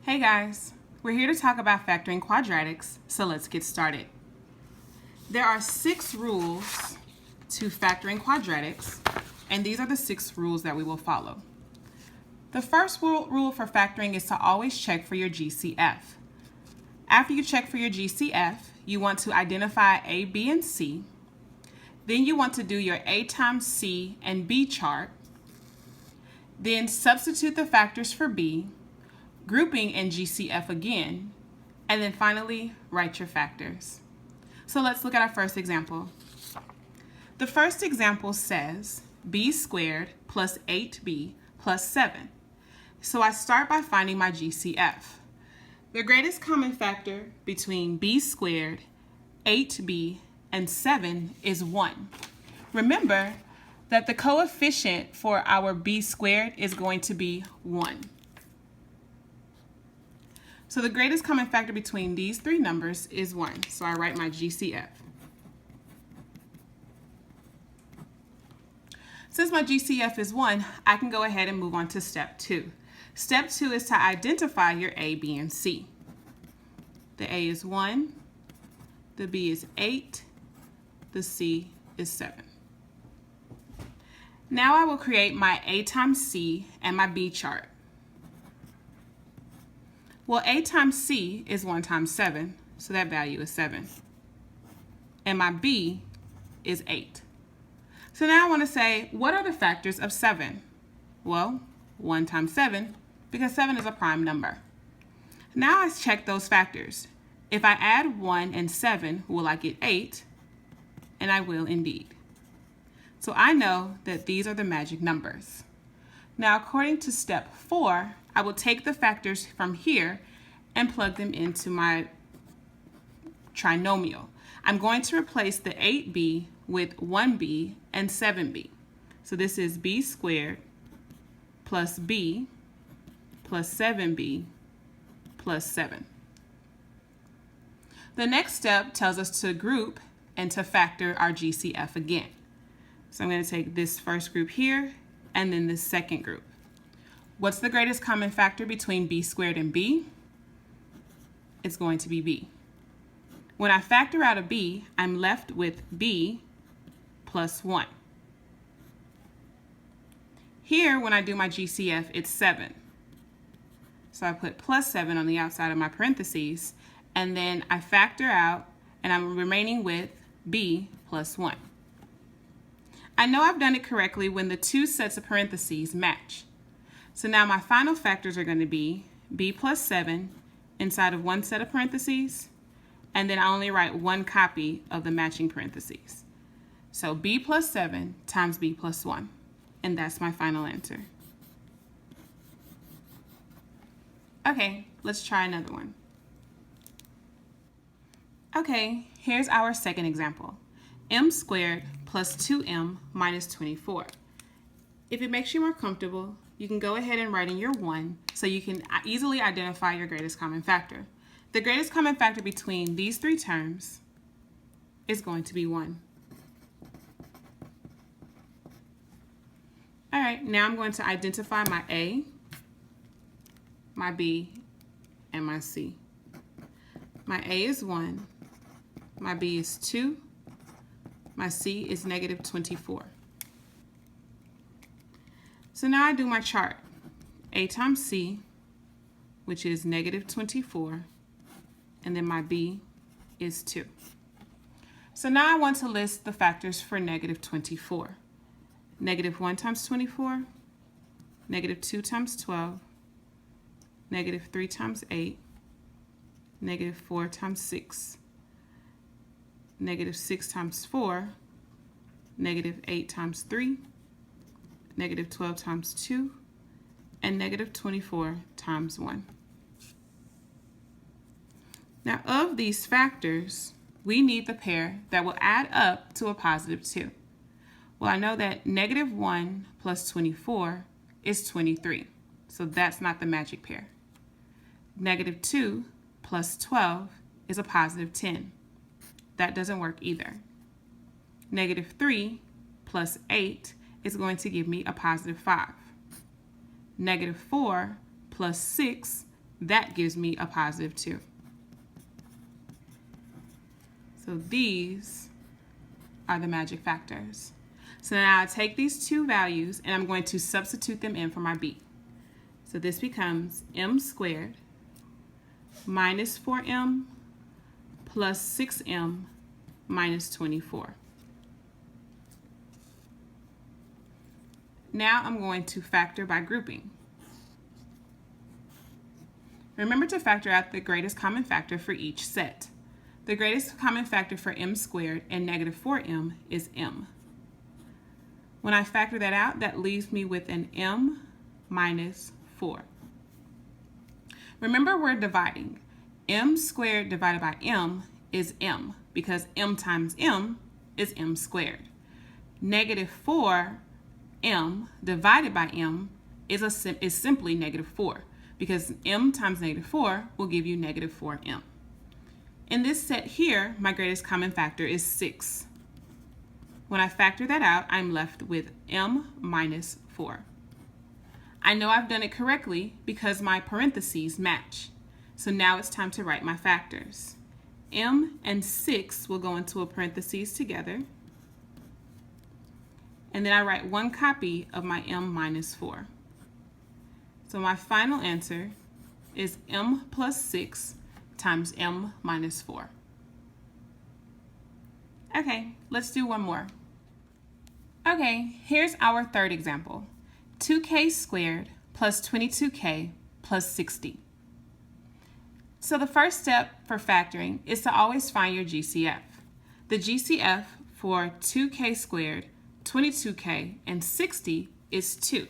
Hey guys, we're here to talk about factoring quadratics, so let's get started. There are 6 rules to factoring quadratics, and these are the 6 rules that we will follow. The first rule for factoring is to always check for your GCF. After you check for your GCF, you want to identify A, B, and C. Then you want to do your A times C and B chart. Then substitute the factors for B, grouping in GCF again, and then finally write your factors. So let's look at our first example. The first example says b squared plus 8b plus 7. So I start by finding my GCF. The greatest common factor between b squared, 8b, and 7 is 1. Remember that the coefficient for our b squared is going to be 1. So the greatest common factor between these 3 numbers is 1. So I write my GCF. Since my GCF is 1, I can go ahead and move on to step 2. Step 2 is to identify your A, B, and C. The A is 1, the B is 8, the C is 7. Now I will create my A times C and my B chart. Well, A times C is 1 times 7, so that value is 7. And my B is 8. So now I want to say, what are the factors of 7? Well, 1 times 7, because 7 is a prime number. Now I check those factors. If I add 1 and 7, will I get 8? And I will indeed. So I know that these are the magic numbers. Now, according to step 4, I will take the factors from here and plug them into my trinomial. I'm going to replace the 8b with 1b and 7b. So this is b squared plus b plus 7b plus 7. The next step tells us to group and to factor our GCF again. So I'm going to take this first group here and then this second group. What's the greatest common factor between b squared and b? It's going to be b. When I factor out a b, I'm left with b plus 1. Here, when I do my GCF, it's 7. So I put plus 7 on the outside of my parentheses, and then I factor out, and I'm remaining with b plus 1. I know I've done it correctly when the 2 sets of parentheses match. So now my final factors are going to be b plus 7 inside of 1 set of parentheses, and then I only write 1 copy of the matching parentheses. So b plus 7 times b plus 1, and that's my final answer. Okay, let's try another one. Okay, here's our second example. M squared plus 2m minus 24. If it makes you more comfortable, you can go ahead and write in your 1 so you can easily identify your greatest common factor. The greatest common factor between these 3 terms is going to be 1. All right, now I'm going to identify my A, my B, and my C. My A is 1, my B is 2, my C is negative 24. So now I do my chart. A times C, which is negative 24, and then my B is 2. So now I want to list the factors for negative 24. Negative 1 times 24, negative 2 times 12, negative 3 times 8, negative 4 times 6, negative 6 times 4, negative 8 times 3, negative 12 times 2, and negative 24 times 1. Now, of these factors, we need the pair that will add up to a positive 2. Well, I know that negative 1 plus 24 is 23, so that's not the magic pair. Negative 2 plus 12 is a positive 10. That doesn't work either. Negative 3 plus 8 is going to give me a positive 5. Negative 4 plus 6 that gives me a positive 2. So these are the magic factors. So now I take these two values and I'm going to substitute them in for my b. So this becomes m squared minus 4m plus 6m minus 24. Now I'm going to factor by grouping. Remember to factor out the greatest common factor for each set. The greatest common factor for m squared and negative 4m is m. When I factor that out, that leaves me with an m minus 4. Remember, we're dividing. M squared divided by m is m, because m times m is m squared. Negative 4m divided by m is simply negative 4, because m times negative 4 will give you negative 4m. In this set here, my greatest common factor is 6. When I factor that out, I'm left with m minus 4. I know I've done it correctly because my parentheses match. So now it's time to write my factors. M and 6 will go into a parentheses together. And then I write one copy of my m minus 4. So my final answer is m plus 6 times m minus 4. Okay, let's do one more. Okay, here's our third example. 2k squared plus 22k plus 60. So the first step for factoring is to always find your GCF. The GCF for 2k squared, 22k, and 60 is 2.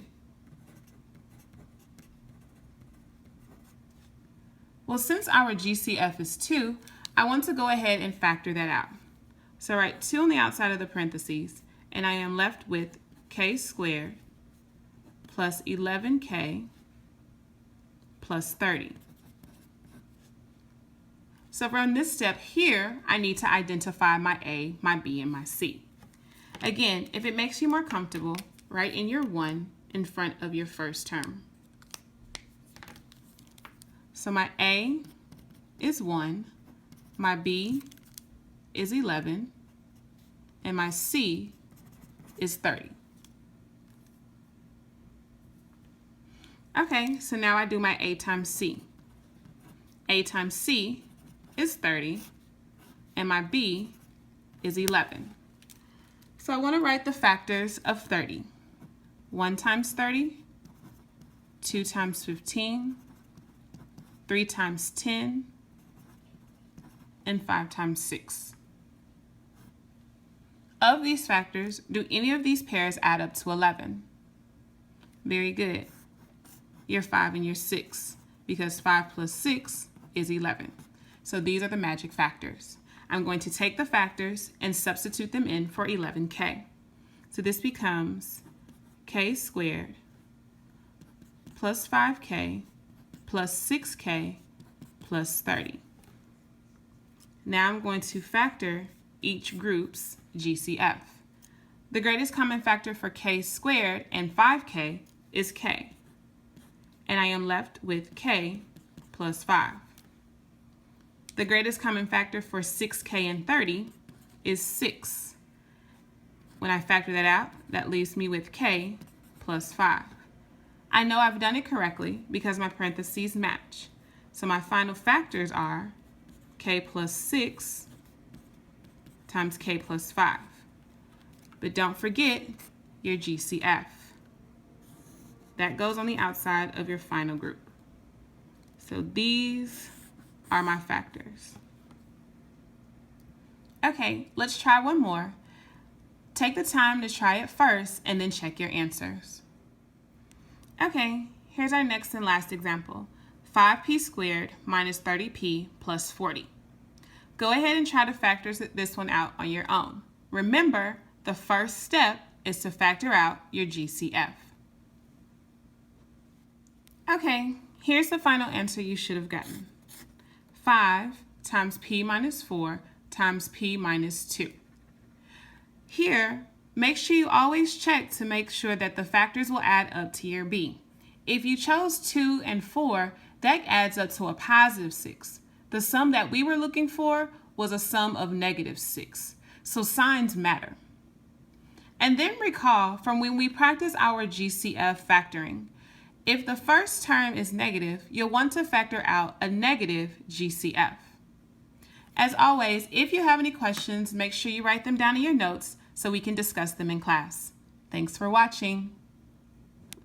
Well, since our GCF is 2, I want to go ahead and factor that out. So I write 2 on the outside of the parentheses, and I am left with k squared plus 11k plus 30. So from this step here, I need to identify my A, my B, and my C. Again, if it makes you more comfortable, write in your 1 in front of your first term. So my A is 1, my B is 11, and my C is 30. Okay, so now I do my A times C. A times C is 30, and my B is 11. So I want to write the factors of 30. 1 times 30, 2 times 15, 3 times 10, and 5 times 6. Of these factors, do any of these pairs add up to 11? Very good. Your 5 and your 6, because 5 plus 6 is 11. So these are the magic factors. I'm going to take the factors and substitute them in for 11k. So this becomes k squared plus 5k plus 6k plus 30. Now I'm going to factor each group's GCF. The greatest common factor for k squared and 5k is k. And I am left with k plus 5. The greatest common factor for 6k and 30 is 6. When I factor that out, that leaves me with k plus 5. I know I've done it correctly because my parentheses match. So my final factors are k plus 6 times k plus 5. But don't forget your GCF. That goes on the outside of your final group. So these are my factors. Okay, let's try one more. Take the time to try it first and then check your answers. Okay, here's our next and last example. 5p squared minus 30p plus 40. Go ahead and try to factor this one out on your own. Remember, the first step is to factor out your GCF. Okay, here's the final answer you should have gotten. 5 times p minus 4 times p minus 2. Here, make sure you always check to make sure that the factors will add up to your b. If you chose 2 and 4, that adds up to a positive 6. The sum that we were looking for was a sum of negative 6. So signs matter. And then recall from when we practice our GCF factoring. If the first term is negative, you'll want to factor out a negative GCF. As always, if you have any questions, make sure you write them down in your notes so we can discuss them in class. Thanks for watching.